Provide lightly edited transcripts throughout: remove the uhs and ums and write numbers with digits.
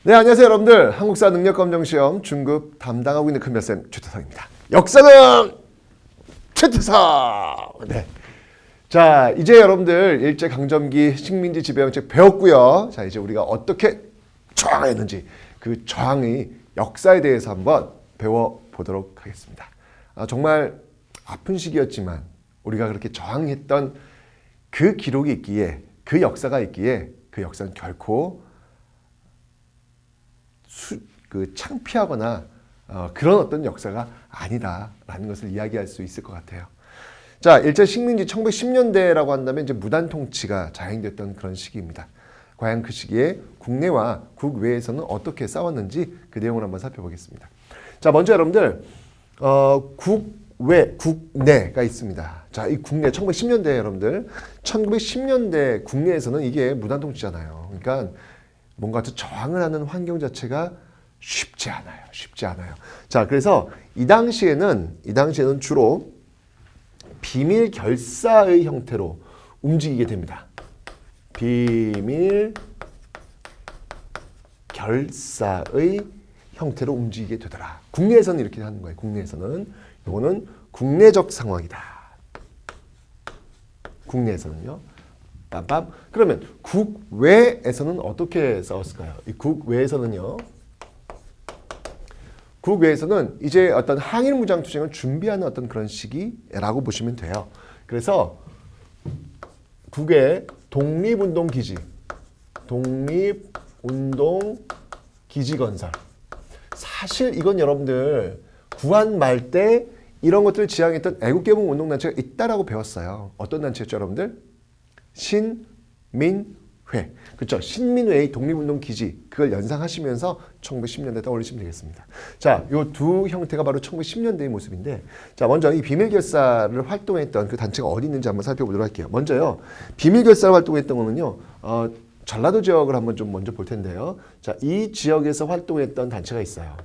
네, 안녕하세요 여러분들. 한국사 능력검정시험 중급 담당하고 있는 큰별쌤 최태성입니다. 역사는 최태성! 네. 자, 이제 여러분들 일제강점기 식민지 지배정책 배웠고요. 자, 이제 우리가 어떻게 저항했는지 그 저항의 역사에 대해서 한번 배워보도록 하겠습니다. 정말 아픈 시기였지만 우리가 그렇게 저항했던 그 기록이 있기에, 그 역사가 있기에 그 역사는 결코 창피하거나 그런 어떤 역사가 아니다라는 것을 이야기할 수 있을 것 같아요. 자, 일제 식민지 1910년대라고 한다면 이제 무단 통치가 자행됐던 그런 시기입니다. 과연 그 시기에 국내와 국외에서는 어떻게 싸웠는지 그 내용을 한번 살펴보겠습니다. 자, 먼저 여러분들 국외, 국내가 있습니다. 자, 이 국내 1910년대 여러분들 1910년대 국내에서는 이게 무단 통치잖아요. 그러니까 뭔가 저항을 하는 환경 자체가 쉽지 않아요. 자, 그래서 이 당시에는 주로 비밀 결사의 형태로 움직이게 됩니다. 비밀 결사의 형태로 움직이게 되더라. 국내에서는 이렇게 하는 거예요. 국내에서는 이거는 국내적 상황이다. 국내에서는요. 빰빰. 그러면 국외에서는 어떻게 싸웠을까요? 이 국외에서는 이제 어떤 항일 무장 투쟁을 준비하는 어떤 그런 시기라고 보시면 돼요. 그래서 국외 독립운동 기지 건설. 사실 이건 여러분들 구한 말 때 이런 것들을 지향했던 애국개봉 운동단체가 있다라고 배웠어요. 어떤 단체였죠, 여러분들? 신민회. 그렇죠. 신민회의 독립운동 기지. 그걸 연상하시면서 1910년대 떠올리시면 되겠습니다. 자, 요 두 형태가 바로 1910년대의 모습인데, 자, 먼저 이 비밀결사를 활동했던 그 단체가 어디 있는지 한번 살펴보도록 할게요. 먼저요, 비밀결사를 활동했던 거는요, 전라도 지역을 한번 좀 먼저 볼 텐데요. 자, 이 지역에서 활동했던 단체가 있어요.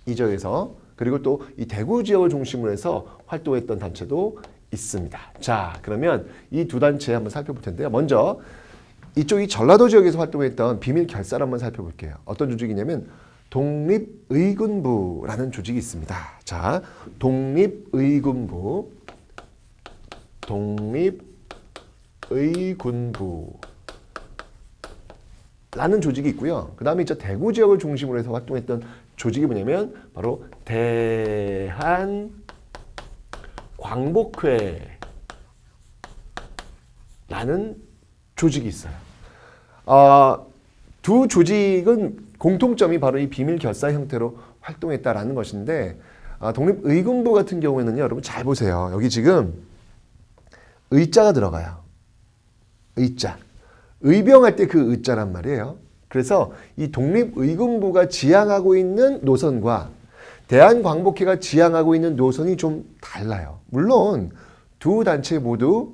이 지역에서. 그리고 또 이 대구 지역을 중심으로 해서 활동했던 단체도 있습니다. 자, 그러면 이 두 단체 한번 살펴볼 텐데요. 먼저 이쪽이 전라도 지역에서 활동했던 비밀 결사를 한번 살펴볼게요. 어떤 조직이냐면 독립의군부라는 조직이 있습니다. 자, 독립의군부라는 조직이 있고요. 그 다음에 이제 대구 지역을 중심으로 해서 활동했던 조직이 뭐냐면 바로 대한광복회라는 조직이 있어요. 두 조직은 공통점이 바로 이 비밀 결사 형태로 활동했다라는 것인데, 독립의군부 같은 경우에는요, 여러분 잘 보세요. 여기 지금 의자가 들어가요. 의자. 의병할 때 그 의자란 말이에요. 그래서 이 독립의군부가 지향하고 있는 노선과 대한광복회가 지향하고 있는 노선이 좀 달라요. 물론 두 단체 모두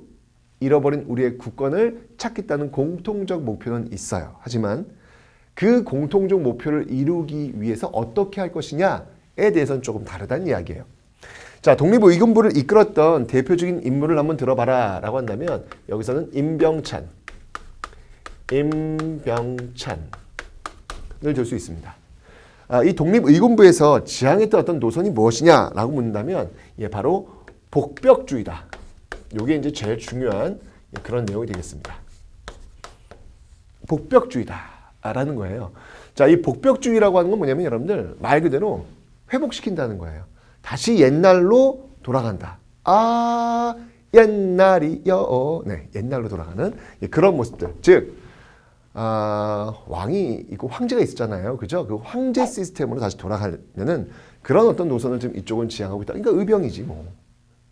잃어버린 우리의 국권을 찾겠다는 공통적 목표는 있어요. 하지만 그 공통적 목표를 이루기 위해서 어떻게 할 것이냐에 대해서는 조금 다르다는 이야기예요. 자, 독립의군부를 이끌었던 대표적인 인물을 한번 들어봐라 라고 한다면 여기서는 임병찬을 들 수 있습니다. 이 독립의군부에서 지향했던 어떤 노선이 무엇이냐라고 묻는다면 바로 복벽주의다. 이게 이제 제일 중요한 그런 내용이 되겠습니다. 복벽주의다라는 거예요. 자, 이 복벽주의라고 하는 건 뭐냐면 여러분들 말 그대로 회복시킨다는 거예요. 다시 옛날로 돌아간다. 옛날이요. 네, 옛날로 돌아가는 그런 모습들. 즉, 왕이 있고 황제가 있었잖아요. 그죠? 그 황제 시스템으로 다시 돌아가려는 그런 어떤 노선을 지금 이쪽은 지향하고 있다. 그러니까 의병이지 뭐.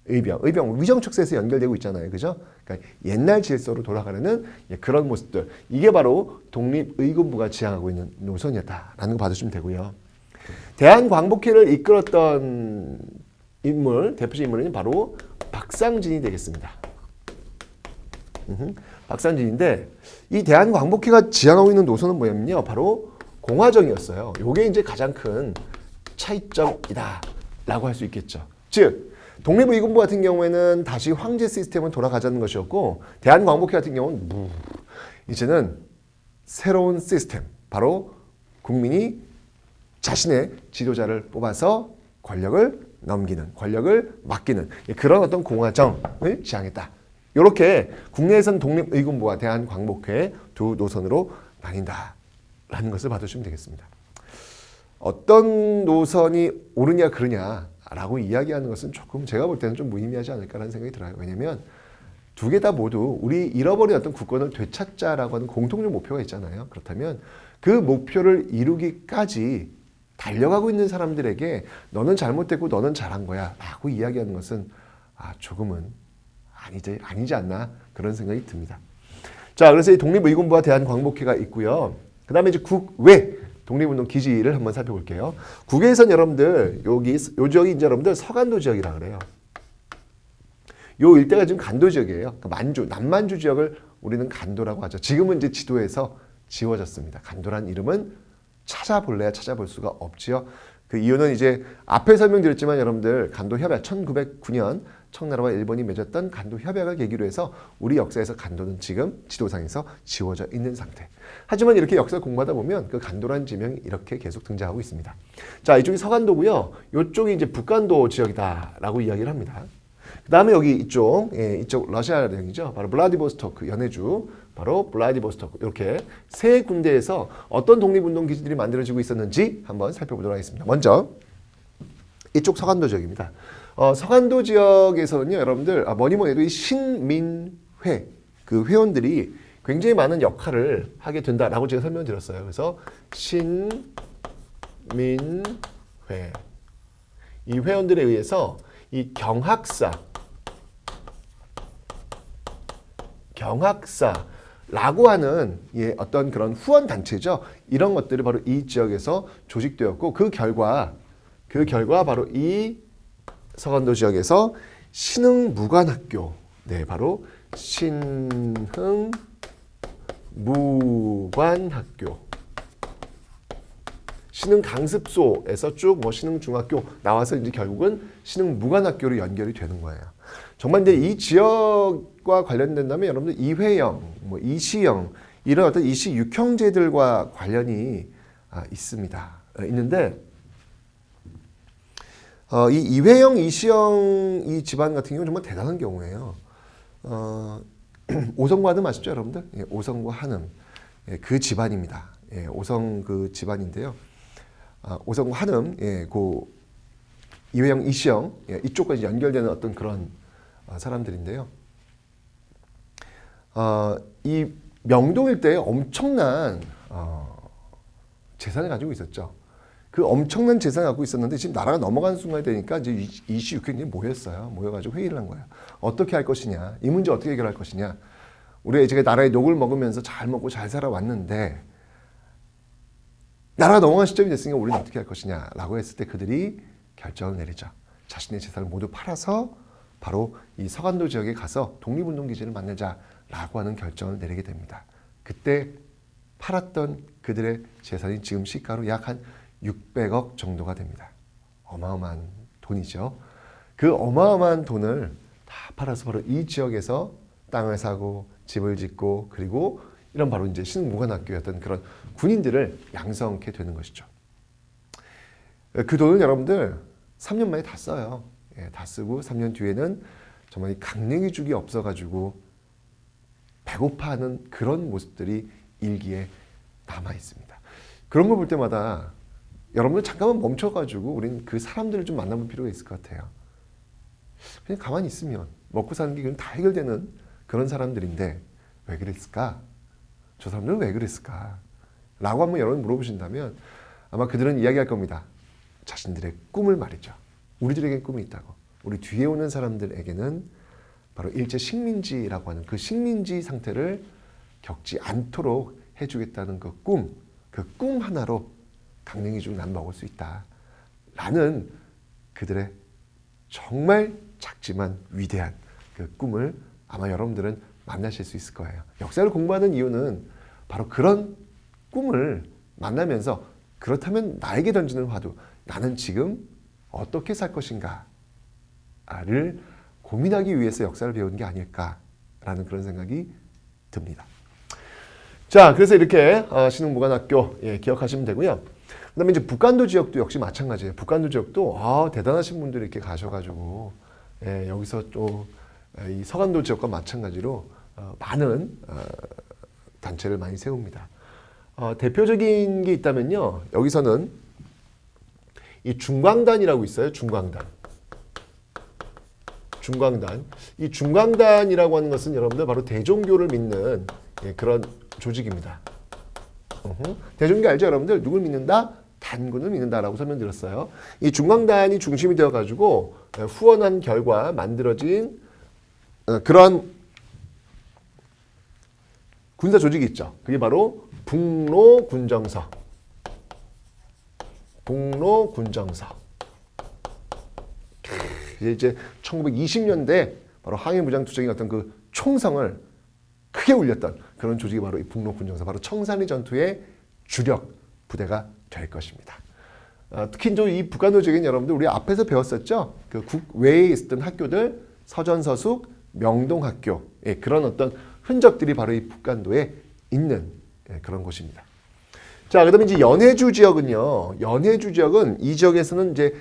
의병 위정축세에서 연결되고 있잖아요. 그죠? 그러니까 옛날 질서로 돌아가려는 그런 모습들. 이게 바로 독립의군부가 지향하고 있는 노선이었다라는 거 봐주시면 되고요. 대한광복회를 이끌었던 인물, 대표적인 인물은 바로 박상진이 되겠습니다. 박상진인데 이 대한광복회가 지향하고 있는 노선은 뭐냐면요. 바로 공화정이었어요. 이게 이제 가장 큰 차이점이다라고 할 수 있겠죠. 즉, 독립의군부 같은 경우에는 다시 황제 시스템으로 돌아가자는 것이었고, 대한광복회 같은 경우는 이제는 새로운 시스템, 바로 국민이 자신의 지도자를 뽑아서 권력을 넘기는, 권력을 맡기는 그런 어떤 공화정을 지향했다. 이렇게 국내에선 독립의군부와 대한광복회 두 노선으로 나뉜다라는 것을 봐주시면 되겠습니다. 어떤 노선이 옳으냐 그르냐라고 이야기하는 것은 조금 제가 볼 때는 좀 무의미하지 않을까라는 생각이 들어요. 왜냐하면 두 개 다 모두 우리 잃어버린 어떤 국권을 되찾자라고 하는 공통적 목표가 있잖아요. 그렇다면 그 목표를 이루기까지 달려가고 있는 사람들에게 너는 잘못됐고 너는 잘한 거야 라고 이야기하는 것은 조금은 아니지 않나 그런 생각이 듭니다. 자, 그래서 이 독립의군부와 대한광복회가 있고요. 그 다음에 이제 국외 독립운동 기지를 한번 살펴볼게요. 국외에선 여러분들 요 지역이 이제 여러분들 서간도 지역이라 그래요. 요 일대가 지금 간도 지역이에요. 그러니까 남만주 지역을 우리는 간도라고 하죠. 지금은 이제 지도에서 지워졌습니다. 간도란 이름은 찾아볼래야 찾아볼 수가 없지요. 그 이유는 이제 앞에 설명드렸지만 여러분들 간도 협약 1909년 청나라와 일본이 맺었던 간도 협약을 계기로 해서 우리 역사에서 간도는 지금 지도상에서 지워져 있는 상태. 하지만 이렇게 역사를 공부하다 보면 그 간도라는 지명이 이렇게 계속 등장하고 있습니다. 자, 이쪽이 서간도고요. 이쪽이 이제 북간도 지역이다라고 이야기를 합니다. 그 다음에 여기 이쪽 러시아 대륙이죠. 바로 블라디보스토크 연해주, 바로 블라디보스토크 이렇게 세 군데에서 어떤 독립운동 기지들이 만들어지고 있었는지 한번 살펴보도록 하겠습니다. 먼저 이쪽 서간도 지역입니다. 서간도 지역에서는요, 여러분들 뭐니 해도 이 신민회 그 회원들이 굉장히 많은 역할을 하게 된다라고 제가 설명드렸어요. 그래서 신민회 이 회원들에 의해서 이 경학사라고 하는 어떤 그런 후원 단체죠. 이런 것들이 바로 이 지역에서 조직되었고 그 결과 바로 이 서간도 지역에서 신흥무관학교, 바로 신흥무관학교, 신흥강습소에서 쭉 신흥중학교 나와서 이제 결국은 신흥무관학교로 연결이 되는 거예요. 정말 이제 이 지역과 관련된다면 여러분들 이회영, 이시영 이런 어떤 이시 육형제들과 관련이 있는데 이 이회영, 이시영 이 집안 같은 경우는 정말 대단한 경우예요. 오성과 한음 아시죠, 여러분들? 오성과 한음 그 집안입니다. 오성 그 집안인데요. 오성과 한음, 그 이회영, 이시영 이쪽까지 연결되는 어떤 그런 사람들인데요. 이 명동 일대에 엄청난 재산을 가지고 있었죠. 그 엄청난 재산을 갖고 있었는데 지금 나라가 넘어가는 순간이 되니까 이제 이시 육회들이 모여가지고 회의를 한 거예요. 어떻게 할 것이냐, 이 문제 어떻게 해결할 것이냐. 우리가 이제 나라의 녹을 먹으면서 잘 먹고 잘 살아왔는데 나라가 넘어간 시점이 됐으니까 우리는 어떻게 할 것이냐라고 했을 때 그들이 결정을 내리죠. 자신의 재산을 모두 팔아서 바로 이 서간도 지역에 가서 독립운동기지를 만들자라고 하는 결정을 내리게 됩니다. 그때 팔았던 그들의 재산이 지금 시가로 약 한 600억 정도가 됩니다. 어마어마한 돈이죠. 그 어마어마한 돈을 다 팔아서 바로 이 지역에서 땅을 사고 집을 짓고 그리고 이런 바로 이제 신흥무관학교였던 그런 군인들을 양성케 되는 것이죠. 그 돈을 여러분들 3년 만에 다 써요. 다 쓰고 3년 뒤에는 정말 강냉이죽이 없어가지고 배고파하는 그런 모습들이 일기에 남아 있습니다. 그런 걸 볼 때마다 여러분들 잠깐만 멈춰가지고 우리는 그 사람들을 좀 만나볼 필요가 있을 것 같아요. 그냥 가만히 있으면 먹고 사는 게 그냥 다 해결되는 그런 사람들인데 왜 그랬을까? 저 사람들은 왜 그랬을까? 라고 한번 여러분 물어보신다면 아마 그들은 이야기할 겁니다. 자신들의 꿈을 말이죠. 우리들에게 꿈이 있다고. 우리 뒤에 오는 사람들에게는 바로 일제 식민지라고 하는 그 식민지 상태를 겪지 않도록 해주겠다는 그 꿈 하나로 강냉이죽 난 먹을 수 있다. 라는 그들의 정말 작지만 위대한 그 꿈을 아마 여러분들은 만나실 수 있을 거예요. 역사를 공부하는 이유는 바로 그런 꿈을 만나면서 그렇다면 나에게 던지는 화두, 나는 지금 어떻게 살 것인가를 고민하기 위해서 역사를 배우는 게 아닐까라는 그런 생각이 듭니다. 자, 그래서 이렇게 신흥무관학교 기억하시면 되고요. 그다음에 이제 북간도 지역도 역시 마찬가지예요. 북간도 지역도 대단하신 분들이 이렇게 가셔가지고 여기서 또 이 서간도 지역과 마찬가지로 많은 단체를 많이 세웁니다. 대표적인 게 있다면요, 여기서는 이 중광단이라고 있어요. 중광단. 이 중광단이라고 하는 것은 여러분들 바로 대종교를 믿는 그런 조직입니다. 대종교 알죠, 여러분들? 누굴 믿는다? 단군을 믿는다라고 설명드렸어요. 이 중광단이 중심이 되어가지고 후원한 결과 만들어진 그런 군사 조직이 있죠. 그게 바로 북로군정서. 이제 1920년대 바로 항해무장투쟁의 어떤 그 총성을 크게 울렸던 그런 조직이 바로 이 북로군정서, 바로 청산리 전투의 주력 부대가 될 것입니다. 특히 이제 이 북한도 지역엔 여러분들 우리 앞에서 배웠었죠. 그 국외에 있었던 학교들, 서전서숙, 명동학교, 그런 어떤 흔적들이 바로 이 북간도에 있는 그런 곳입니다. 자, 그다음에 이제 연해주 지역은요. 연해주 지역은 이 지역에서는 이제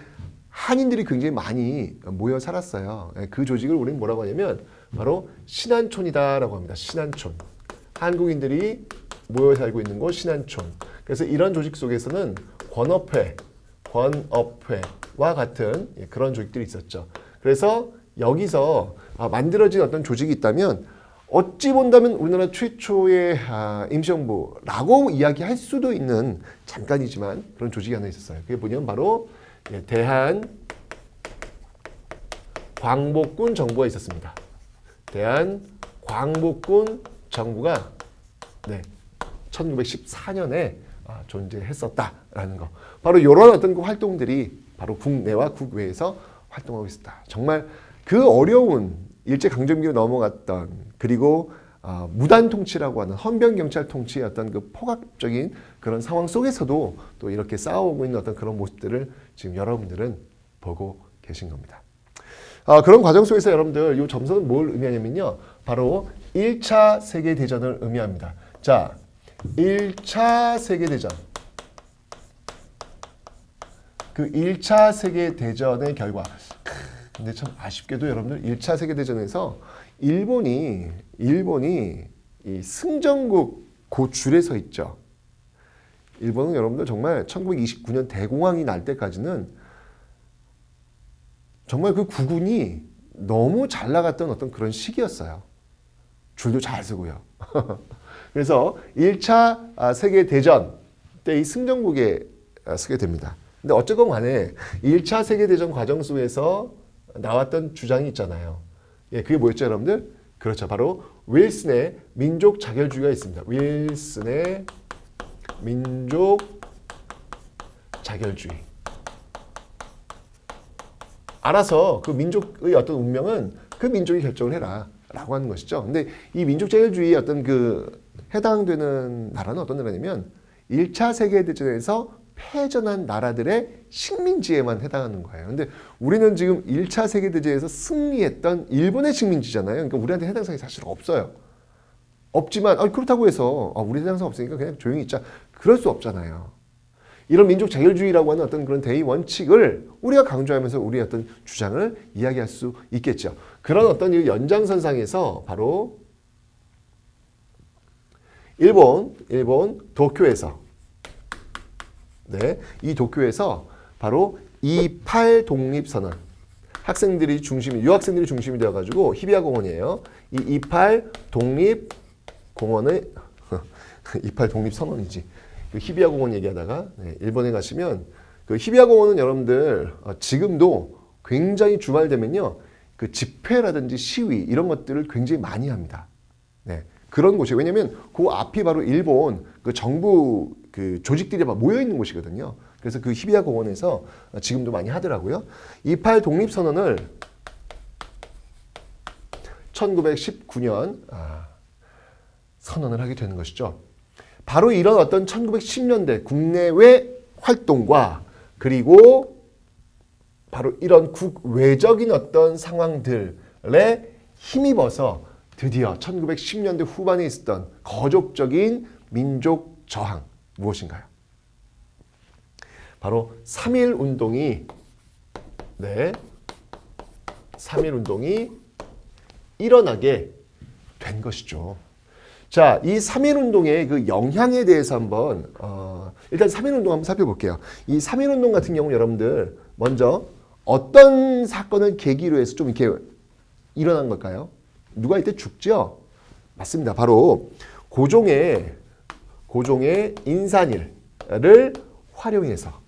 한인들이 굉장히 많이 모여 살았어요. 그 조직을 우리는 뭐라고 하냐면 바로 신안촌이다라고 합니다. 신안촌. 한국인들이 모여 살고 있는 곳 신안촌. 그래서 이런 조직 속에서는 권업회와 같은 그런 조직들이 있었죠. 그래서 여기서 만들어진 어떤 조직이 있다면 어찌 본다면 우리나라 최초의 임시정부라고 이야기할 수도 있는, 잠깐이지만 그런 조직이 하나 있었어요. 그게 뭐냐면 바로 대한광복군 정부가 있었습니다. 대한광복군 정부가 1914년에 존재했었다라는 거. 바로 이런 어떤 그 활동들이 바로 국내와 국외에서 활동하고 있었다. 정말 그 어려운 일제강점기로 넘어갔던, 그리고 무단 통치라고 하는 헌병 경찰 통치의 어떤 그 포괄적인 그런 상황 속에서도 또 이렇게 싸워오고 있는 어떤 그런 모습들을 지금 여러분들은 보고 계신 겁니다. 그런 과정 속에서 여러분들 이 점선은 뭘 의미하냐면요, 바로 1차 세계대전을 의미합니다. 자, 1차 세계대전. 그 1차 세계대전의 결과. 근데 참 아쉽게도 여러분들 1차 세계대전에서 일본이 이 승전국 그 줄에 서 있죠. 일본은 여러분들 정말 1929년 대공황이 날 때까지는 정말 그 국군이 너무 잘 나갔던 어떤 그런 시기였어요. 줄도 잘 서고요. 그래서 1차 세계대전 때 이 승전국에 서게 됩니다. 근데 어쨌건 간에 1차 세계대전 과정 속에서 나왔던 주장이 있잖아요. 그게 뭐였죠, 여러분들? 그렇죠. 바로 윌슨의 민족 자결주의가 있습니다. 윌슨의 민족 자결주의. 알아서 그 민족의 어떤 운명은 그 민족이 결정을 해라 라고 하는 것이죠. 근데 이 민족 자결주의에 어떤 그 해당되는 나라는 어떤 나라냐면 1차 세계대전에서 패전한 나라들의 식민지에만 해당하는 거예요. 근데 우리는 지금 1차 세계대전에서 승리했던 일본의 식민지잖아요. 그러니까 우리한테 해당 사항이 사실 없어요. 없지만 그렇다고 해서 우리 해당 사항 없으니까 그냥 조용히 있자. 그럴 수 없잖아요. 이런 민족 자결주의라고 하는 어떤 그런 대의 원칙을 우리가 강조하면서 우리의 어떤 주장을 이야기할 수 있겠죠. 그런 어떤 연장선상에서 바로 일본 도쿄에서 이 도쿄에서 바로 28 독립선언, 유학생들이 중심이 되어가지고 히비야 공원이에요. 이 28 독립공원의 28 독립선언이지. 그 히비야 공원 얘기하다가 일본에 가시면 그 히비야 공원은 여러분들 지금도 굉장히 주말 되면요, 그 집회라든지 시위 이런 것들을 굉장히 많이 합니다. 그런 곳이에요. 왜냐하면 그 앞이 바로 일본 그 정부 그 조직들이 막 모여 있는 곳이거든요. 그래서 그 히비야 공원에서 지금도 많이 하더라고요. 28 독립선언을 1919년 선언을 하게 되는 것이죠. 바로 이런 어떤 1910년대 국내외 활동과 그리고 바로 이런 국외적인 어떤 상황들에 힘입어서 드디어 1910년대 후반에 있었던 거족적인 민족 저항 무엇인가요? 바로 3.1 운동이 3.1 운동이 일어나게 된 것이죠. 자, 이 3.1 운동의 그 영향에 대해서 한번 일단 3.1 운동 한번 살펴볼게요. 이 3.1 운동 같은 경우 여러분들 먼저 어떤 사건을 계기로 해서 좀 이렇게 일어난 걸까요? 누가 이때 죽죠? 맞습니다. 바로 고종의 인산일을 활용해서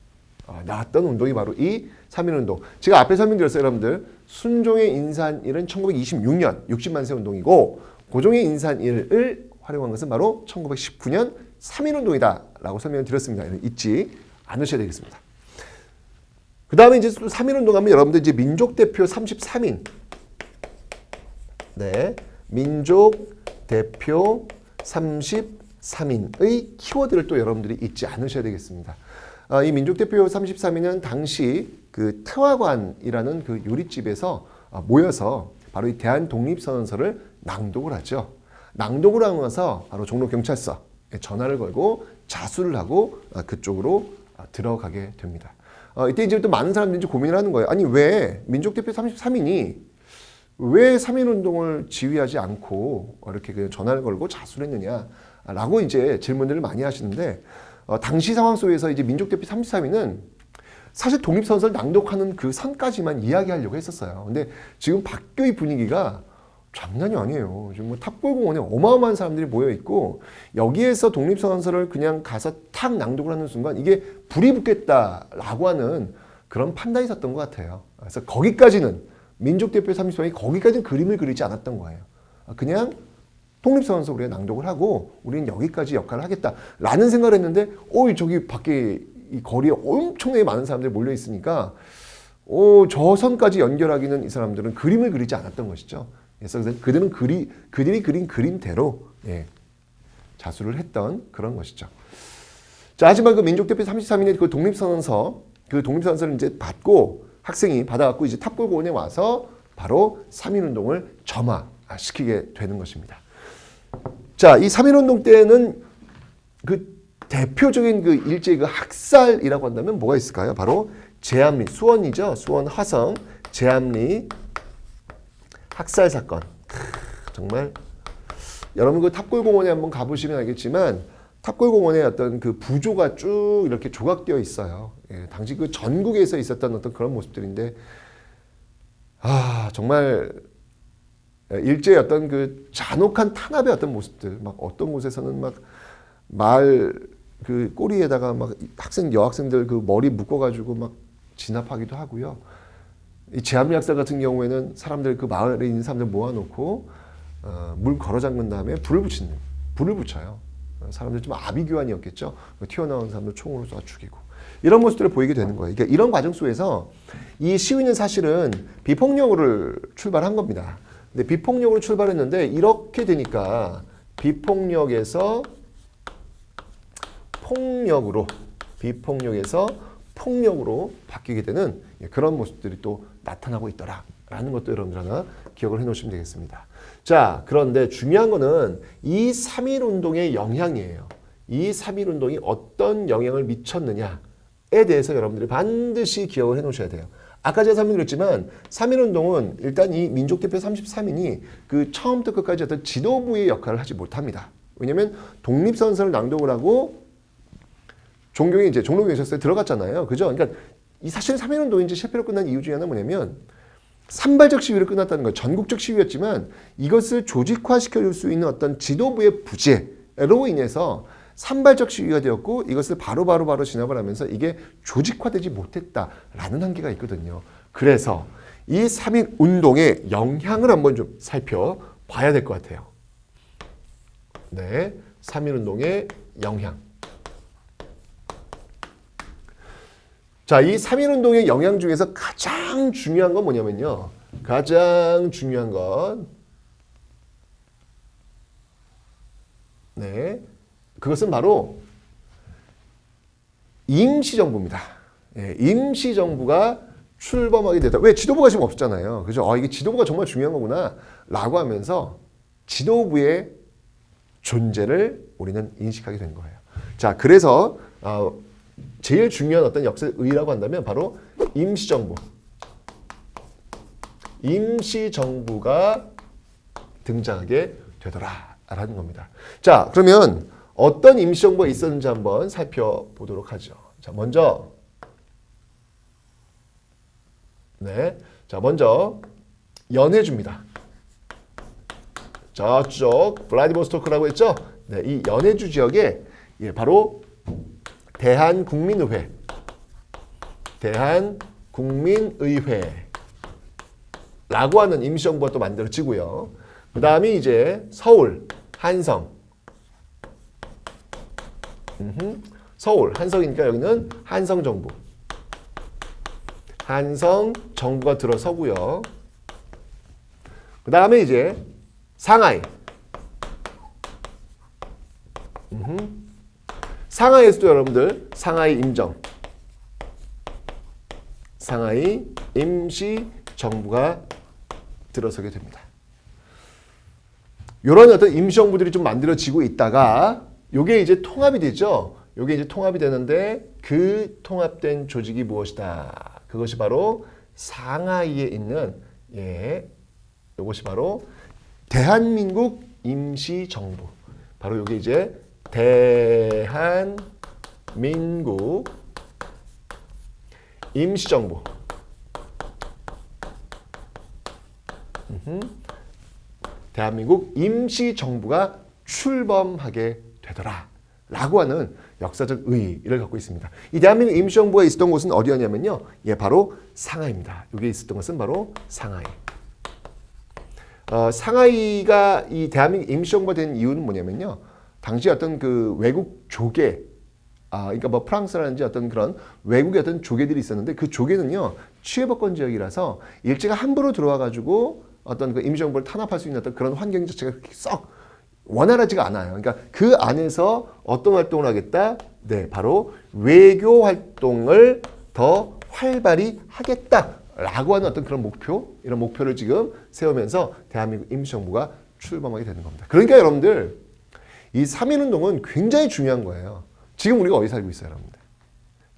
나왔던 운동이 바로 이 3.1 운동. 제가 앞에 설명드렸어요, 여러분들. 순종의 인산일은 1926년 60만 세 운동이고 고종의 인산일을 활용한 것은 바로 1919년 3.1 운동이다 라고 설명을 드렸습니다. 잊지 않으셔야 되겠습니다. 그 다음에 이제 3.1 운동 하면 여러분들 이제 민족대표 33인 민족대표 33인의 키워드를 또 여러분들이 잊지 않으셔야 되겠습니다. 이 민족대표 33인은 당시 그 태화관이라는 그 요리집에서 모여서 바로 이 대한독립선언서를 낭독을 하죠. 낭독을 하고 나서 바로 종로경찰서에 전화를 걸고 자수를 하고 그쪽으로 들어가게 됩니다. 이때 이제 또 많은 사람들이 이제 고민을 하는 거예요. 아니 왜 민족대표 33인이 왜 3.1 운동을 지휘하지 않고 이렇게 그냥 전화를 걸고 자수를 했느냐라고 이제 질문들을 많이 하시는데 당시 상황 속에서 이제 민족대표 33인은 사실 독립선서를 낭독하는 그 선까지만 이야기하려고 했었어요. 근데 지금 박교의 분위기가 장난이 아니에요. 지금 뭐 탑골공원에 어마어마한 사람들이 모여 있고 여기에서 독립선언서를 그냥 가서 탁 낭독을 하는 순간 이게 불이 붙겠다라고 하는 그런 판단이 있었던 것 같아요. 그래서 거기까지는 민족대표 33인이 거기까지는 그림을 그리지 않았던 거예요. 그냥 독립선언서 우리가 낭독을 하고 우리는 여기까지 역할을 하겠다라는 생각을 했는데 저기 밖에 이 거리에 엄청나게 많은 사람들이 몰려 있으니까 저 선까지 연결하기는 이 사람들은 그림을 그리지 않았던 것이죠. 그래서 그들은 그들이 그린 그림대로 자수를 했던 그런 것이죠. 자, 하지만 그 민족대표 33인의 그 독립선언서를 이제 받고 학생이 받아갖고 이제 탑골공원에 와서 바로 3.1 운동을 점화시키게 되는 것입니다. 자, 이 3.1 운동 때는 그 대표적인 그 일제의 그 학살이라고 한다면 뭐가 있을까요? 바로 제암리, 수원이죠. 수원 화성 제암리 학살 사건. 정말 여러분 그 탑골공원에 한번 가보시면 알겠지만 탑골공원에 어떤 그 부조가 쭉 이렇게 조각되어 있어요. 당시 그 전국에서 있었던 어떤 그런 모습들인데 정말 일제의 어떤 그 잔혹한 탄압의 어떤 모습들, 막 어떤 곳에서는 막 말 그 꼬리에다가 막 여학생들 그 머리 묶어가지고 막 진압하기도 하고요. 이 제암리 학살 같은 경우에는 사람들 그 마을에 있는 사람들 모아놓고 물 걸어 잠근 다음에 불을 붙여요. 사람들 좀 아비규환이었겠죠. 튀어나온 사람들 총으로 쏴 죽이고 이런 모습들을 보이게 되는 거예요. 그러니까 이런 과정 속에서 이 시위는 사실은 비폭력으로 출발한 겁니다. 근데 비폭력으로 출발했는데 이렇게 되니까 비폭력에서 폭력으로 바뀌게 되는 그런 모습들이 또 나타나고 있더라라는 것도 여러분들 하나 기억을 해놓으시면 되겠습니다. 자, 그런데 중요한 거는 이 3.1 운동의 영향이에요. 이 3.1 운동이 어떤 영향을 미쳤느냐에 대해서 여러분들이 반드시 기억을 해놓으셔야 돼요. 아까 제가 설명드렸지만 3.1 운동은 일단 이 민족대표 33인이 그 처음부터 끝까지 어떤 지도부의 역할을 하지 못합니다. 왜냐하면 독립선서를 낭독을 하고 종교에 이제 종로경찰서에 들어갔잖아요. 그죠? 그러니까 이 사실 3.1 운동이 이제 실패로 끝난 이유 중에 하나는 뭐냐면 산발적 시위로 끝났다는 거예요. 전국적 시위였지만 이것을 조직화시켜줄 수 있는 어떤 지도부의 부재로 인해서 산발적 시위가 되었고 이것을 바로 진압을 하면서 이게 조직화되지 못했다라는 한계가 있거든요. 그래서 이 3.1 운동의 영향을 한번 좀 살펴봐야 될 것 같아요. 3.1 운동의 영향. 자, 이 3.1 운동의 영향 중에서 가장 중요한 건 뭐냐면요. 가장 중요한 건 그것은 바로 임시정부입니다. 임시정부가 출범하게 되다. 왜? 지도부가 지금 없잖아요. 그죠? 이게 지도부가 정말 중요한 거구나 라고 하면서 지도부의 존재를 우리는 인식하게 된 거예요. 자, 그래서 제일 중요한 어떤 역사적 의의라고 한다면 바로 임시정부. 임시정부가 등장하게 되더라라는 겁니다. 자, 그러면 어떤 임시정부가 있었는지 한번 살펴보도록 하죠. 자, 먼저 먼저 연해주입니다. 저쪽 블라디보스토크라고 했죠? 네, 이 연해주 지역에 바로 대한국민의회, 대한국민의회라고 하는 임시정부가 또 만들어지고요. 그 다음에 이제 서울, 한성. 서울, 한성이니까 여기는 한성정부. 한성정부가 들어서고요. 그 다음에 이제 상하이. 상하이에서도 여러분들 상하이 임정. 상하이 임시정부가 들어서게 됩니다. 이런 어떤 임시정부들이 좀 만들어지고 있다가 요게 이제 통합이 되죠. 요게 이제 통합이 되는데 그 통합된 조직이 무엇이다? 그것이 바로 상하이에 있는 요것이 바로 대한민국 임시정부. 바로 요게 이제 대한민국 임시정부. 대한민국 임시정부가 출범하게 되더라 라고 하는 역사적 의의를 갖고 있습니다. 이 대한민국 임시정부가 있었던 곳은 어디였냐면요. 바로 상하이입니다. 여기 있었던 것은 바로 상하이. 상하이가 이 대한민국 임시정부가 된 이유는 뭐냐면요. 당시 어떤 그 외국 조계, 그러니까 뭐 프랑스라든지 어떤 그런 외국의 어떤 조계들이 있었는데 그 조계는요. 취해복권 지역이라서 일제가 함부로 들어와가지고 어떤 그 임시정부를 탄압할 수 있는 어떤 그런 환경 자체가 썩 원활하지가 않아요. 그러니까 그 안에서 어떤 활동을 하겠다? 네, 바로 외교 활동을 더 활발히 하겠다라고 하는 어떤 그런 목표, 이런 목표를 지금 세우면서 대한민국 임시정부가 출범하게 되는 겁니다. 그러니까 여러분들 이 3.1운동은 굉장히 중요한 거예요. 지금 우리가 어디 살고 있어요, 여러분들?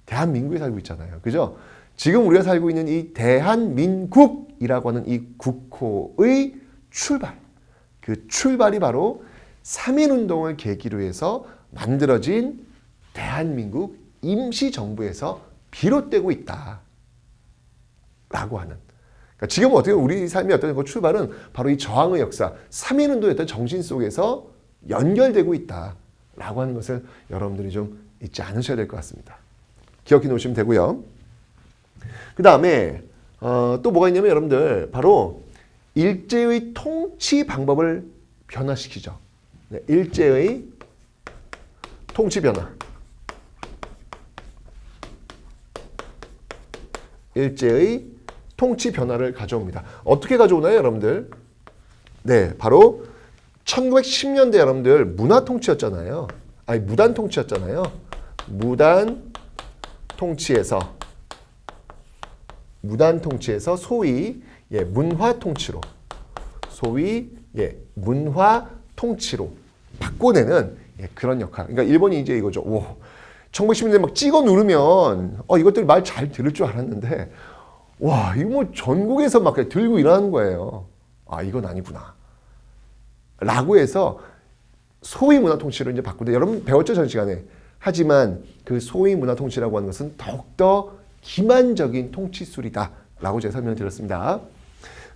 대한민국에 살고 있잖아요. 그죠? 지금 우리가 살고 있는 이 대한민국이라고 하는 이 국호의 출발. 그 출발이 바로 3.1운동을 계기로 해서 만들어진 대한민국 임시정부에서 비롯되고 있다. 라고 하는. 그러니까 지금 어떻게 우리 삶의 어떤 그 출발은 바로 이 저항의 역사, 3.1운동의 어떤 정신 속에서 연결되고 있다. 라고 하는 것을 여러분들이 좀 잊지 않으셔야 될 것 같습니다. 기억해 놓으시면 되고요. 그 다음에 또 뭐가 있냐면 여러분들 바로 일제의 통치 방법을 변화시키죠. 네, 일제의 통치 변화. 일제의 통치 변화를 가져옵니다. 어떻게 가져오나요, 여러분들? 네, 바로 1910년대 여러분들 문화 통치였잖아요. 아니, 무단 통치였잖아요. 무단 통치에서 소위 문화 통치로 문화 통치로 바꿔내는 그런 역할. 그러니까 일본이 이제 이거죠. 1910년대 막 찍어 누르면 이것들이 말 잘 들을 줄 알았는데 와, 이거 뭐 전국에서 막 들고 일하는 거예요. 이건 아니구나. 라고 해서 소위 문화 통치로 이제 바꾸는데 여러분 배웠죠, 전 시간에. 하지만 그 소위 문화 통치라고 하는 것은 더욱더 기만적인 통치술이다라고 제가 설명을 드렸습니다.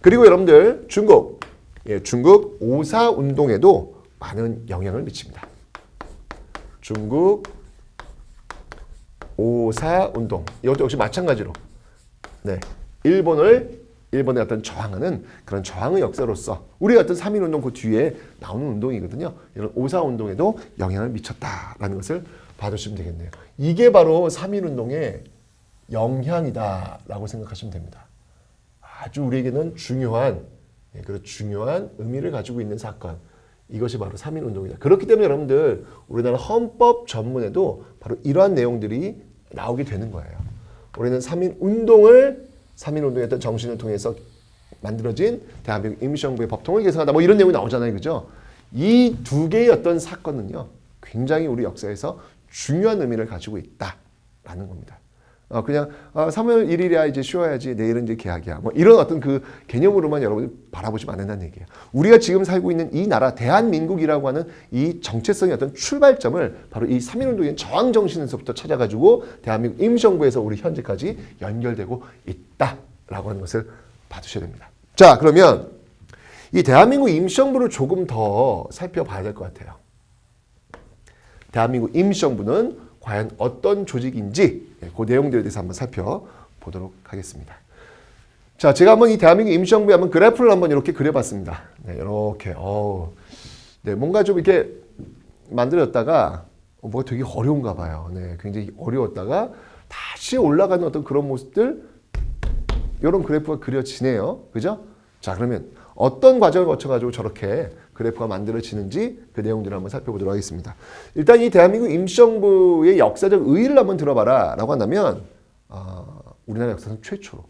그리고 여러분들 중국 5.4 운동에도 많은 영향을 미칩니다. 중국 5.4 운동 이것도 역시 마찬가지로 일본의 어떤 저항하는 그런 저항의 역사로서 우리가 어떤 3.1운동 그 뒤에 나오는 운동이거든요. 이런 5.4 운동에도 영향을 미쳤다라는 것을 봐주시면 되겠네요. 이게 바로 3.1운동의 영향이다라고 생각하시면 됩니다. 아주 우리에게는 중요한 의미를 가지고 있는 사건. 이것이 바로 3.1운동이다. 그렇기 때문에 여러분들 우리나라 헌법 전문에도 바로 이러한 내용들이 나오게 되는 거예요. 우리는 3.1운동의 어떤 정신을 통해서 만들어진 대한민국 임시정부의 법통을 개선하다. 뭐 이런 내용이 나오잖아요. 그죠? 이 두 개의 어떤 사건은요, 굉장히 우리 역사에서 중요한 의미를 가지고 있다라는 겁니다. 그냥 3월 1일이야 이제 쉬어야지 내일은 이제 개학이야 뭐 이런 어떤 그 개념으로만 여러분이 바라보시면 안 된다는 얘기예요. 우리가 지금 살고 있는 이 나라 대한민국이라고 하는 이 정체성의 어떤 출발점을 바로 이 3.1운동의 저항 정신에서부터 찾아가지고 대한민국 임시정부에서 우리 현재까지 연결되고 있다라고 하는 것을 봐두셔야 됩니다. 자, 그러면 이 대한민국 임시정부를 조금 더 살펴봐야 될 것 같아요. 대한민국 임시정부는 과연 어떤 조직인지 그 내용들에 대해서 한번 살펴보도록 하겠습니다. 자, 제가 한번 이 대한민국 임시정부에 한번 그래프를 한번 이렇게 그려봤습니다. 네, 이렇게 네, 뭔가 좀 이렇게 만들었다가 뭐 되게 어려운가 봐요. 네, 굉장히 어려웠다가 다시 올라가는 어떤 그런 모습들, 이런 그래프가 그려지네요. 그죠? 자, 그러면 어떤 과정을 거쳐가지고 저렇게 그래프가 만들어지는지 그 내용들을 한번 살펴보도록 하겠습니다. 일단 이 대한민국 임시정부의 역사적 의의를 한번 들어봐라 라고 한다면 우리나라 역사상 최초로,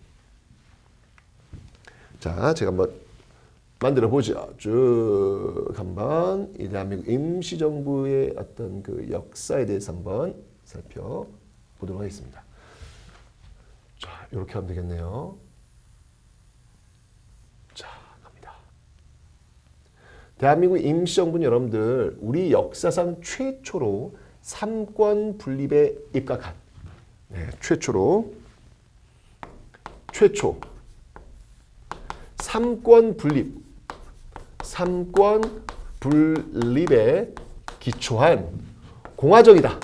자, 제가 한번 만들어 보죠. 쭉 한번 이 대한민국 임시정부의 어떤 그 역사에 대해서 한번 살펴보도록 하겠습니다. 자, 이렇게 하면 되겠네요. 자, 갑니다. 대한민국 임시정부는 여러분들 우리 역사상 최초로 삼권 분립에 입각한, 네, 최초 삼권 분립에 기초한 공화정이다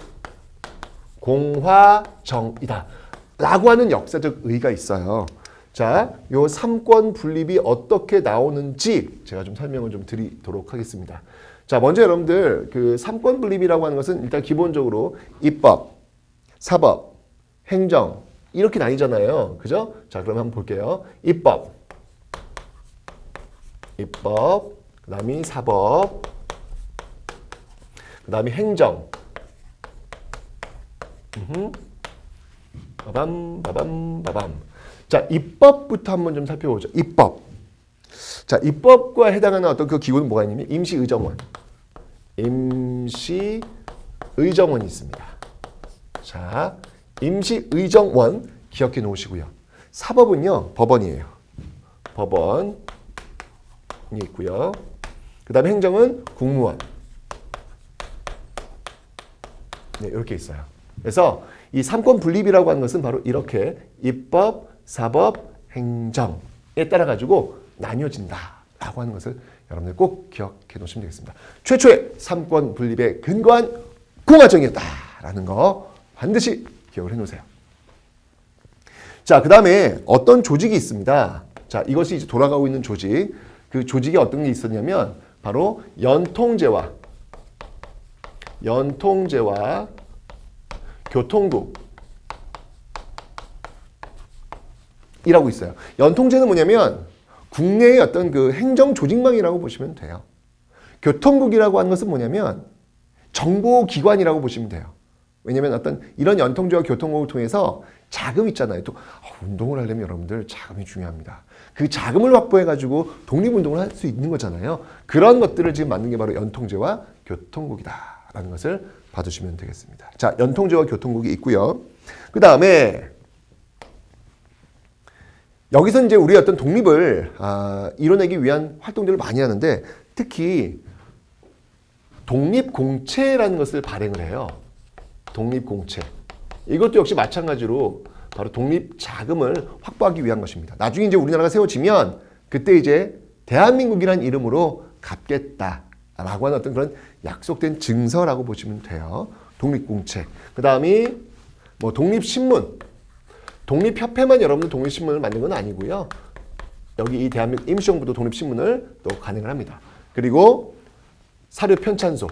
라고 하는 역사적 의의가 있어요. 자, 요 삼권 분립이 어떻게 나오는지 제가 좀 설명을 좀 드리도록 하겠습니다. 자, 먼저 여러분들 그 삼권 분립이라고 하는 것은 일단 기본적으로 입법, 사법, 행정 이렇게 나뉘잖아요. 그죠? 자, 그럼 한번 볼게요. 입법, 그다음이 사법, 그다음이 행정. 바밤. 자, 입법부터 한번 좀 살펴보죠. 입법. 자, 입법과 해당하는 어떤 그 기구는 뭐가 있냐면 임시의정원. 임시의정원이 있습니다. 자, 임시의정원 기억해 놓으시고요. 사법은요, 법원이에요. 법원이 있고요. 그 다음에 행정은 국무원. 네, 이렇게 있어요. 그래서 이 삼권 분립이라고 하는 것은 바로 이렇게 입법, 사법, 행정에 따라 가지고 나뉘어진다라고 하는 것을 여러분들 꼭 기억해 놓으시면 되겠습니다. 최초의 삼권 분립에 근거한 공화정이었다라는 거 반드시 기억을 해 놓으세요. 자, 그 다음에 어떤 조직이 있습니다. 자, 이것이 이제 돌아가고 있는 조직. 그 조직이 어떤 게 있었냐면 바로 연통제와 교통국 이라고 있어요. 연통제는 뭐냐면 국내의 어떤 그 행정 조직망이라고 보시면 돼요. 교통국이라고 하는 것은 뭐냐면 정보기관이라고 보시면 돼요. 왜냐면 어떤 이런 연통제와 교통국을 통해서 자금 있잖아요. 또 운동을 하려면 여러분들 자금이 중요합니다. 그 자금을 확보해가지고 독립운동을 할 수 있는 거잖아요. 그런 것들을 지금 만든 게 바로 연통제와 교통국이다라는 것을 봐주시면 되겠습니다. 자, 연통제와 교통국이 있고요. 그 다음에 여기서 이제 우리 어떤 독립을 이뤄내기 위한 활동들을 많이 하는데 특히 독립공채라는 것을 발행을 해요. 독립공채. 이것도 역시 마찬가지로 바로 독립자금을 확보하기 위한 것입니다. 나중에 이제 우리나라가 세워지면 그때 이제 대한민국이라는 이름으로 갚겠다라고 하는 어떤 그런 약속된 증서라고 보시면 돼요. 독립공채. 그 다음이 뭐 독립신문. 독립협회만 여러분들 독립신문을 만든 건 아니고요. 여기 이 대한민국 임시정부도 독립신문을 또 간행을 합니다. 그리고 사료편찬소.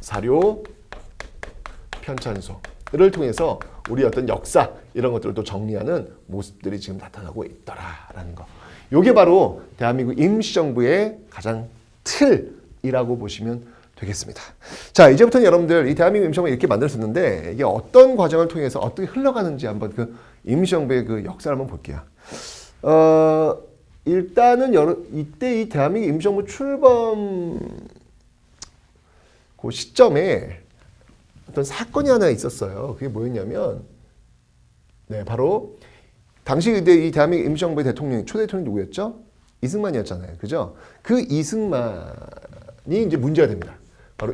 사료편찬소를 통해서 우리 어떤 역사 이런 것들을 또 정리하는 모습들이 지금 나타나고 있더라라는 거. 이게 바로 대한민국 임시정부의 가장 틀이라고 보시면 되겠습니다. 자, 이제부터는 여러분들 이 대한민국 임시정부가 이렇게 만들어졌는데 이게 어떤 과정을 통해서 어떻게 흘러가는지 한번 그 임시정부의 그 역사를 한번 볼게요. 일단은 이때 이 대한민국 임시정부 출범 그 시점에 어떤 사건이 하나 있었어요. 그게 뭐였냐면, 네, 바로 당시 이 대한민국 임시정부의 대통령, 초대 대통령이 누구였죠? 이승만이었잖아요. 그죠? 그 이승만이 이제 문제가 됩니다. 바로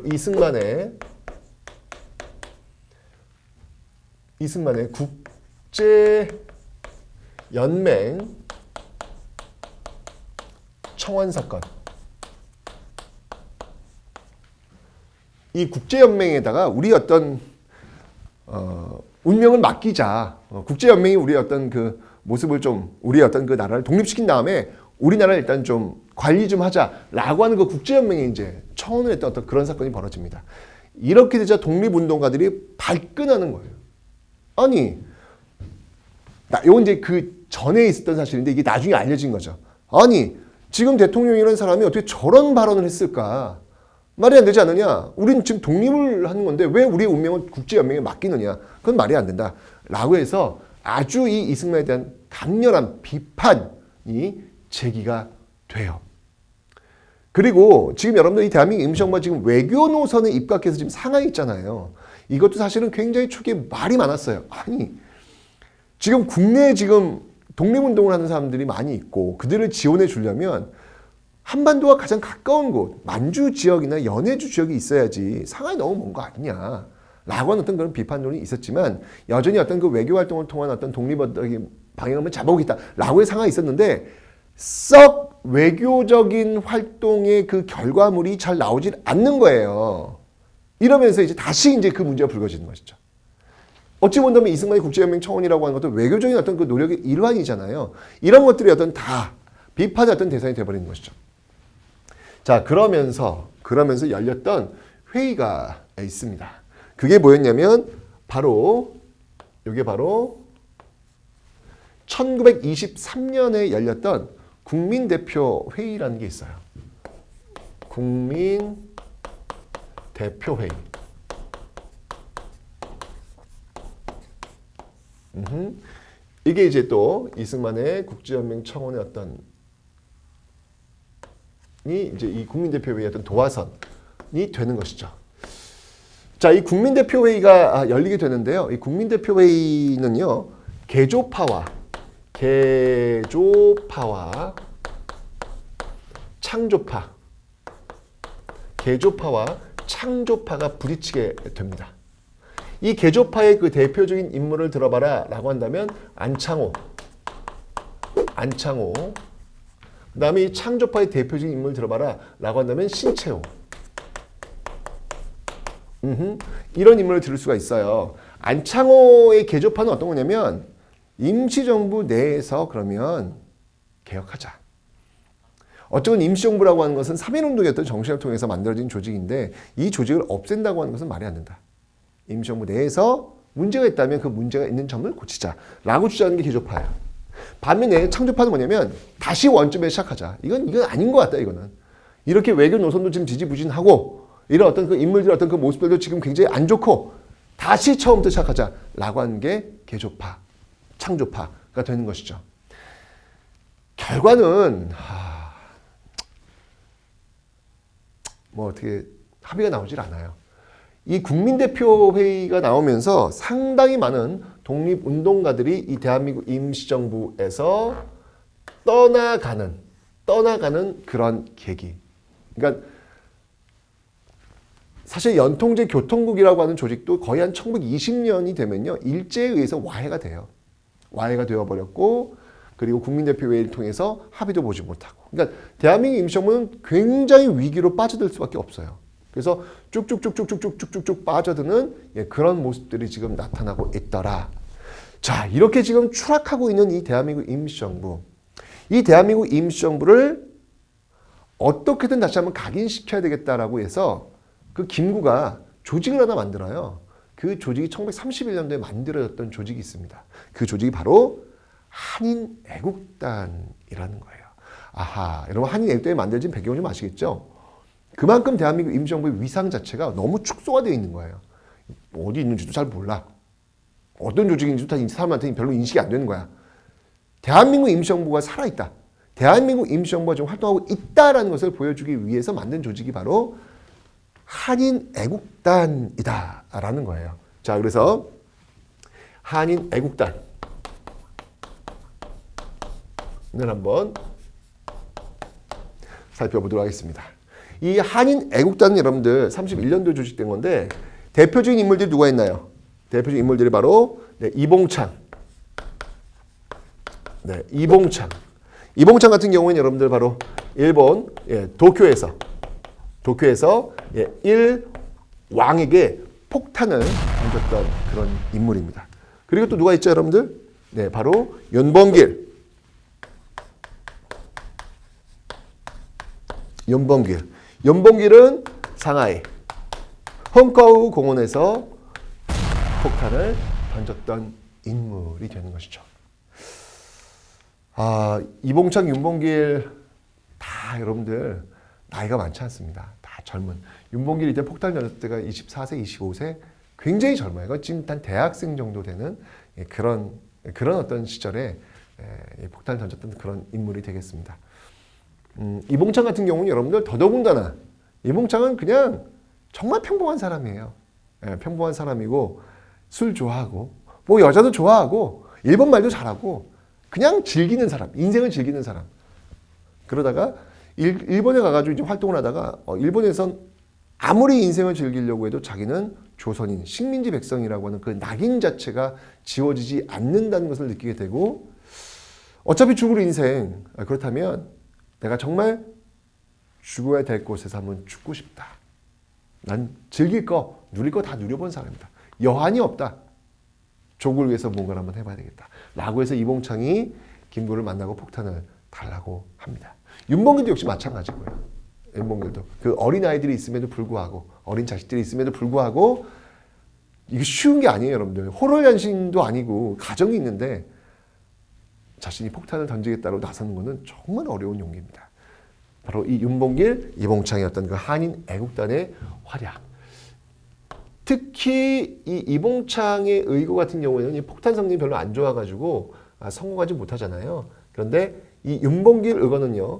이승만의 국제연맹 청원 사건. 이 국제연맹에다가 우리 어떤 운명을 맡기자. 국제연맹이 우리 어떤 그 모습을 좀, 우리 어떤 그 나라를 독립시킨 다음에 우리나라를 일단 좀 관리 좀 하자라고 하는 그 국제연맹에 이제 청원을 했던 어떤 그런 사건이 벌어집니다. 이렇게 되자 독립운동가들이 발끈하는 거예요. 아니, 이건 이제 그 전에 있었던 사실인데 이게 나중에 알려진 거죠. 아니, 지금 대통령이라는 사람이 어떻게 저런 발언을 했을까? 말이 안 되지 않느냐? 우린 지금 독립을 하는 건데 왜 우리의 운명을 국제연맹에 맡기느냐? 그건 말이 안 된다. 라고 해서 아주 이 이승만에 대한 강렬한 비판이 제기가 돼요. 그리고 지금 여러분들 이 대한민국 임시정부가 지금 외교 노선에 입각해서 지금 상하에 있잖아요. 이것도 사실은 굉장히 초기에 말이 많았어요. 아니, 지금 국내에 지금 독립운동을 하는 사람들이 많이 있고 그들을 지원해 주려면 한반도와 가장 가까운 곳, 만주 지역이나 연해주 지역이 있어야지 상하이 너무 먼 거 아니냐 라고 하는 어떤 그런 비판론이 있었지만 여전히 어떤 그 외교 활동을 통한 어떤 독립적인 방향을 잡아오겠다 라고 해서 상하이 있었는데 썩 외교적인 활동의 그 결과물이 잘 나오질 않는 거예요. 이러면서 이제 다시 이제 그 문제가 불거지는 것이죠. 어찌 본다면 이승만의 국제연맹 청원이라고 하는 것도 외교적인 어떤 그 노력의 일환이잖아요. 이런 것들이 어떤 다 비판의 어떤 대상이 되어버리는 것이죠. 자, 그러면서 열렸던 회의가 있습니다. 그게 뭐였냐면 이게 바로 1923년에 열렸던 국민대표 회의라는 게 있어요. 국민대표 회의. 이게 이제 또 이승만의 국제연맹 청원의 어떤 이제 이 국민대표회의 어떤 도화선이 되는 것이죠. 자, 이 국민대표회의가 열리게 되는데요. 이 국민대표회의는요, 개조파와 창조파가 부딪히게 됩니다. 이 개조파의 그 대표적인 인물을 들어봐라 라고 한다면 안창호. 그 다음에 이 창조파의 대표적인 인물을 들어봐라 라고 한다면 신채호. 이런 인물을 들을 수가 있어요. 안창호의 개조파는 어떤 거냐면 임시정부 내에서 그러면 개혁하자. 어쩌면 임시정부라고 하는 것은 3.1운동이었던 정신을 통해서 만들어진 조직인데 이 조직을 없앤다고 하는 것은 말이 안 된다. 임시정부 내에서 문제가 있다면 그 문제가 있는 점을 고치자라고 주장하는 게 개조파예요. 반면에 창조파는 뭐냐면 다시 원점에서 시작하자. 이건 아닌 것 같다. 이거는 이렇게 외교 노선도 지금 지지부진하고 이런 어떤 그 인물들의 어떤 그 모습들도 지금 굉장히 안 좋고 다시 처음부터 시작하자라고 하는 게 개조파, 창조파가 되는 것이죠. 결과는 뭐 어떻게 합의가 나오질 않아요. 이 국민대표 회의가 나오면서 상당히 많은 독립운동가들이 이 대한민국 임시정부에서 떠나가는 그런 계기. 그러니까 사실 연통제 교통국이라고 하는 조직도 거의 한 1920년이 되면요, 일제에 의해서 와해가 돼요. 와해가 되어버렸고, 그리고 국민대표회의를 통해서 합의도 보지 못하고. 그러니까 대한민국 임시정부는 굉장히 위기로 빠져들 수밖에 없어요. 그래서 쭉쭉쭉쭉쭉쭉쭉 빠져드는 그런 모습들이 지금 나타나고 있더라. 자, 이렇게 지금 추락하고 있는 이 대한민국 임시정부. 이 대한민국 임시정부를 어떻게든 다시 한번 각인시켜야 되겠다라고 해서 그 김구가 조직을 하나 만들어요. 그 조직이 1931년도에 만들어졌던 조직이 있습니다. 그 조직이 바로 한인애국단이라는 거예요. 아하, 여러분 한인애국단이 만들어진 배경을 좀 아시겠죠? 그만큼 대한민국 임시정부의 위상 자체가 너무 축소가 되어 있는 거예요. 어디 있는지도 잘 몰라. 어떤 조직인지도 다 사람한테 별로 인식이 안 되는 거야. 대한민국 임시정부가 살아있다. 대한민국 임시정부가 좀 활동하고 있다라는 것을 보여주기 위해서 만든 조직이 바로 한인애국단이다라는 거예요. 자, 그래서 한인애국단을 한번 살펴보도록 하겠습니다. 이 한인애국단은 여러분들 31년도에 조직된 건데 대표적인 인물들이 누가 있나요? 대표적인 인물들이 바로 이봉창. 이봉창. 이봉창 같은 경우는 여러분들 바로 일본 도쿄에서 일왕에게 폭탄을 던졌던 그런 인물입니다. 그리고 또 누가 있죠, 여러분들? 네, 바로 윤봉길. 윤봉길은 상하이 헝카오 공원에서 폭탄을 던졌던 인물이 되는 것이죠. 이봉창, 윤봉길 다 여러분들 나이가 많지 않습니다. 다 젊은. 윤봉길이 이때 폭탄 던졌을 때가 24세, 25세 굉장히 젊어요. 지금 단 대학생 정도 되는 그런 어떤 시절에 폭탄을 던졌던 그런 인물이 되겠습니다. 이봉창 같은 경우는 여러분들 더더군다나 이봉창은 그냥 정말 평범한 사람이에요. 평범한 사람이고 술 좋아하고 뭐 여자도 좋아하고 일본 말도 잘하고 그냥 즐기는 사람, 인생을 즐기는 사람. 그러다가 일본에 가가지고 이제 활동을 하다가 일본에선 아무리 인생을 즐기려고 해도 자기는 조선인, 식민지 백성이라고 하는 그 낙인 자체가 지워지지 않는다는 것을 느끼게 되고 어차피 죽을 인생, 그렇다면 내가 정말 죽어야 될 곳에서 한번 죽고 싶다. 난 즐길 거, 누릴 거 다 누려본 사람이다. 여한이 없다. 조국을 위해서 뭔가를 한번 해봐야 되겠다. 라고 해서 이봉창이 김구를 만나고 폭탄을 달라고 합니다. 윤봉길도 역시 마찬가지고요. 윤봉길도 그 어린 아이들이 있음에도 불구하고 어린 자식들이 있음에도 불구하고 이게 쉬운 게 아니에요, 여러분들. 호로연신도 아니고 가정이 있는데 자신이 폭탄을 던지겠다고 나서는 것은 정말 어려운 용기입니다. 바로 이 윤봉길, 이봉창이었던 그 한인 애국단의 활약. 특히 이 이봉창의 의거 같은 경우에는 이 폭탄 성능이 별로 안 좋아가지고 성공하지 못하잖아요. 그런데 이 윤봉길 의거는요,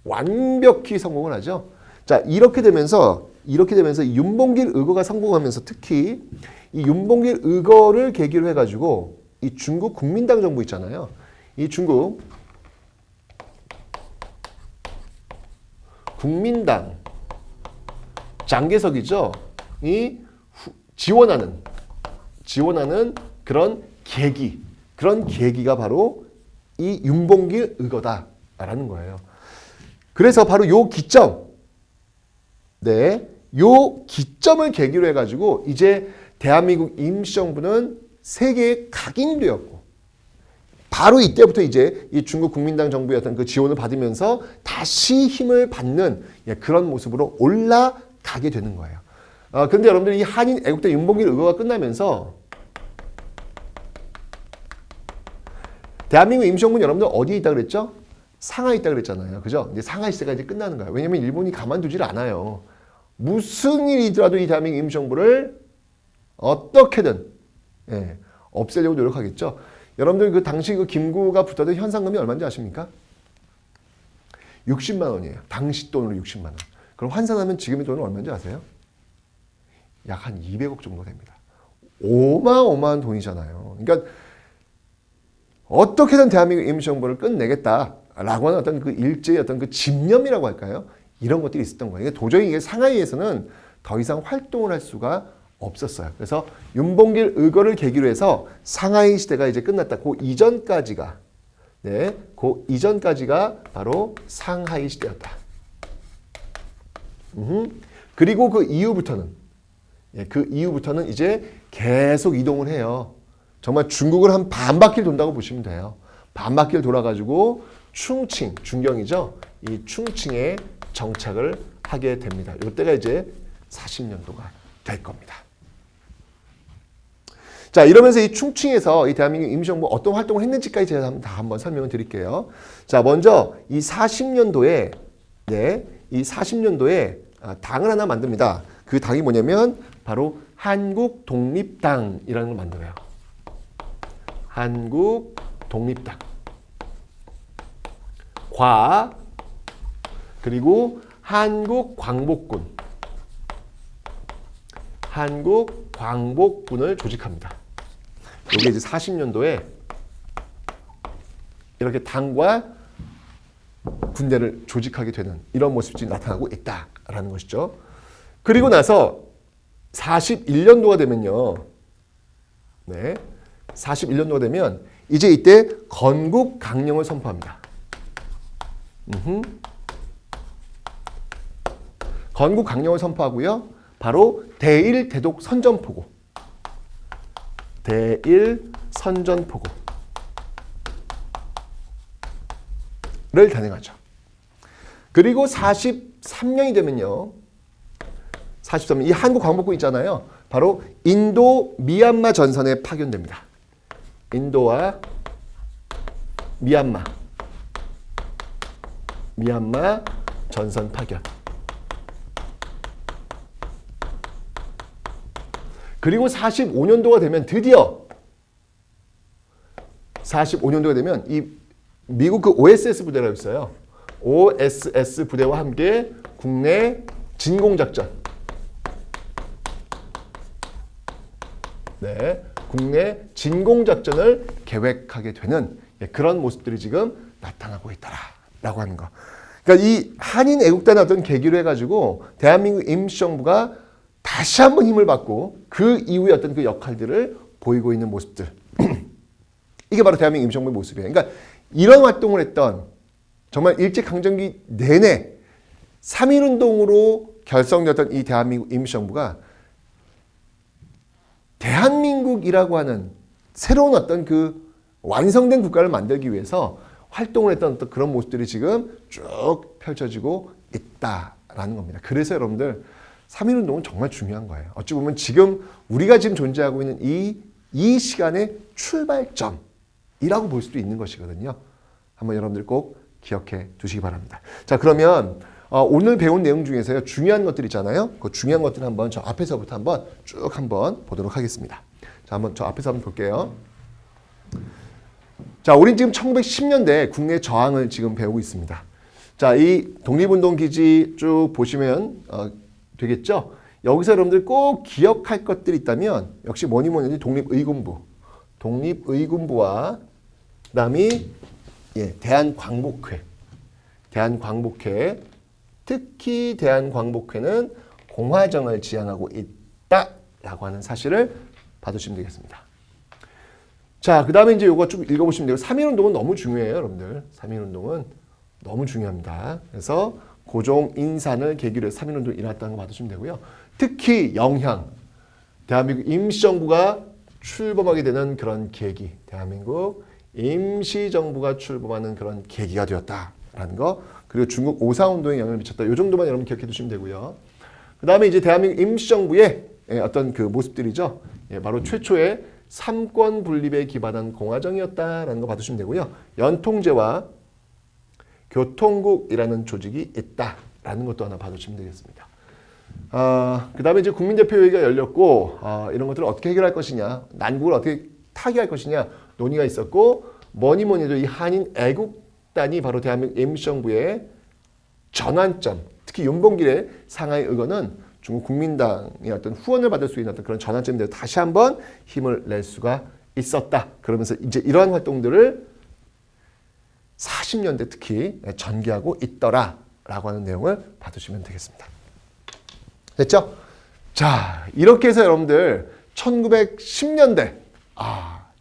완벽히 성공을 하죠. 자, 이렇게 되면서 이 윤봉길 의거가 성공하면서 특히 이 윤봉길 의거를 계기로 해가지고 이 중국 국민당 정부 있잖아요. 이 중국 국민당 장개석이죠. 이 지원하는 그런 계기가 바로 이 윤봉길 의거다라는 거예요. 그래서 바로 요 기점, 요 기점을 계기로 해가지고 이제 대한민국 임시정부는 세계에 각인되었고, 바로 이때부터 이제 이 중국 국민당 정부의 어떤 그 지원을 받으면서 다시 힘을 받는 그런 모습으로 올라가게 되는 거예요. 그런데 여러분들 이 한인 애국대 윤봉길 의거가 끝나면서 대한민국 임시정부는 여러분들 어디에 있다 그랬죠? 상하이에 있다 그랬잖아요. 그죠? 이제 상하이 시대가 이제 끝나는 거예요. 왜냐면 일본이 가만두질 않아요. 무슨 일이더라도 이 대한민국 임시정부를 어떻게든 없애려고 노력하겠죠. 여러분들 그 당시 그 김구가 붙었던 현상금이 얼마인지 아십니까? 60만 원이에요. 당시 돈으로 60만 원. 그럼 환산하면 지금의 돈은 얼마인지 아세요? 약 한 200억 정도 됩니다. 어마어마한 돈이잖아요. 그러니까 어떻게든 대한민국 임시정부를 끝내겠다라고 하는 어떤 그 일제의 어떤 그 집념이라고 할까요? 이런 것들이 있었던 거예요. 도저히 이게 상하이에서는 더 이상 활동을 할 수가 없었어요. 그래서 윤봉길 의거를 계기로 해서 상하이 시대가 이제 끝났다. 그 이전까지가 바로 상하이 시대였다. 그리고 그 이후부터는 이제 계속 이동을 해요. 정말 중국을 한 반바퀴를 돈다고 보시면 돼요. 반바퀴를 돌아가지고 충칭, 중경이죠. 이 충칭에 정착을 하게 됩니다. 이때가 이제 40년도가 될 겁니다. 자, 이러면서 이 충칭에서 이 대한민국 임시정부 어떤 활동을 했는지까지 제가 다 한번 설명을 드릴게요. 자, 먼저 이 40년도에 당을 하나 만듭니다. 그 당이 뭐냐면 바로 한국독립당이라는 걸 만들어요. 한국독립당. 과 그리고 한국광복군을 조직합니다. 이게 이제 40년도에 이렇게 당과 군대를 조직하게 되는 이런 모습이 나타나고 있다라는 것이죠. 그리고 나서 41년도가 되면요. 네. 41년도가 되면 이제 이때 건국 강령을 선포합니다. 건국 강령을 선포하고요. 바로 대일 대독 선전포고를 단행하죠. 그리고 43년이 되면요. 43년 이 한국 광복군 있잖아요. 바로 인도 미얀마 전선에 파견됩니다. 인도와 미얀마 전선 파견. 그리고 45년도가 되면 드디어 45년도가 되면 이 미국 그 OSS 부대라고 있어요. OSS 부대와 함께 국내 진공작전. 네, 국내 진공작전을 계획하게 되는 그런 모습들이 지금 나타나고 있다라고 하는 거. 그러니까 이 한인 애국단의 어떤 계기로 해가지고 대한민국 임시정부가 다시 한번 힘을 받고 그 이후에 어떤 그 역할들을 보이고 있는 모습들. 이게 바로 대한민국 임시정부의 모습이에요. 그러니까 이런 활동을 했던 정말 일제강점기 내내 3.1운동으로 결성되었던 이 대한민국 임시정부가 대한민국이라고 하는 새로운 어떤 그 완성된 국가를 만들기 위해서 활동을 했던 어떤 그런 모습들이 지금 쭉 펼쳐지고 있다라는 겁니다. 그래서 여러분들 3.1운동은 정말 중요한 거예요. 어찌 보면 지금 우리가 지금 존재하고 있는 이 시간의 출발점이라고 볼 수도 있는 것이거든요. 한번 여러분들 꼭 기억해 두시기 바랍니다. 자, 그러면 오늘 배운 내용 중에서요. 중요한 것들 있잖아요. 그 중요한 것들 한번 저 앞에서부터 한번 쭉 한번 보도록 하겠습니다. 자, 한번 저 앞에서 한번 볼게요. 자, 우린 지금 1910년대 국내 저항을 지금 배우고 있습니다. 자, 이 독립운동 기지 쭉 보시면 되겠죠? 여기서 여러분들 꼭 기억할 것들이 있다면 역시 뭐니 독립의군부와 그다음이 대한광복회. 특히 대한광복회는 공화정을 지향하고 있다라고 하는 사실을 봐두시면 되겠습니다. 자, 그 다음에 이제 이거 쭉 읽어보시면 되고 3.1운동은 너무 중요해요, 여러분들. 3.1운동은 너무 중요합니다. 그래서 고종 인산을 계기로 해서 3.1운동이 일어났다는 거 봐두시면 되고요. 특히 영향, 대한민국 임시정부가 출범하게 되는 그런 계기, 대한민국 임시정부가 출범하는 그런 계기가 되었다라는 거, 그리고 중국 오사운동에 영향을 미쳤다. 이 정도만 여러분 기억해 두시면 되고요. 그 다음에 이제 대한민국 임시정부의 어떤 그 모습들이죠. 바로 최초의 삼권 분립에 기반한 공화정이었다라는 거 봐두시면 되고요. 연통제와 교통국이라는 조직이 있다라는 것도 하나 봐두시면 되겠습니다. 그 다음에 이제 국민대표회의가 열렸고, 이런 것들을 어떻게 해결할 것이냐, 난국을 어떻게 타개할 것이냐 논의가 있었고, 뭐니 해도 이 한인 애국단이 바로 대한민국 임시정부의 전환점, 특히 윤봉길의 상하이 의거는 중국 국민당의 어떤 후원을 받을 수 있는 어떤 그런 전환점이 되어 다시 한번 힘을 낼 수가 있었다. 그러면서 이제 이러한 활동들을 40년대 특히 전개하고 있더라라고 하는 내용을 봐두시면 되겠습니다. 됐죠? 자, 이렇게 해서 여러분들 1910년대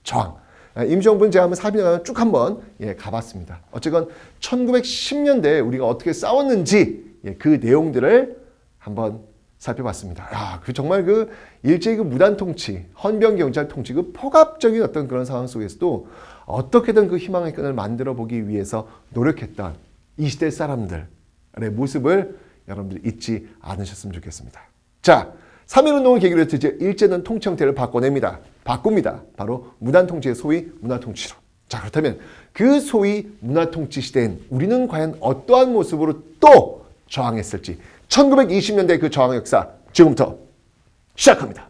저항. 임시정부는 제가 한번 40년 쭉 한번 가봤습니다. 어쨌건 1910년대에 우리가 어떻게 싸웠는지 그 내용들을 한번 살펴봤습니다. 그 정말 그 일제히 그 무단 통치, 헌병 경찰 통치, 그 폭압적인 어떤 그런 상황 속에서도 어떻게든 그 희망의 끈을 만들어 보기 위해서 노력했던 이 시대 사람들의 모습을 여러분들 잊지 않으셨으면 좋겠습니다. 자, 3.1운동을 계기로 해서 이제 일제는 통치 형태를 바꿉니다. 바로 무단 통치의 소위 문화 통치로. 자, 그렇다면 그 소위 문화 통치 시대엔 우리는 과연 어떠한 모습으로 또 저항했을지 1920년대 그 저항 역사 지금부터 시작합니다.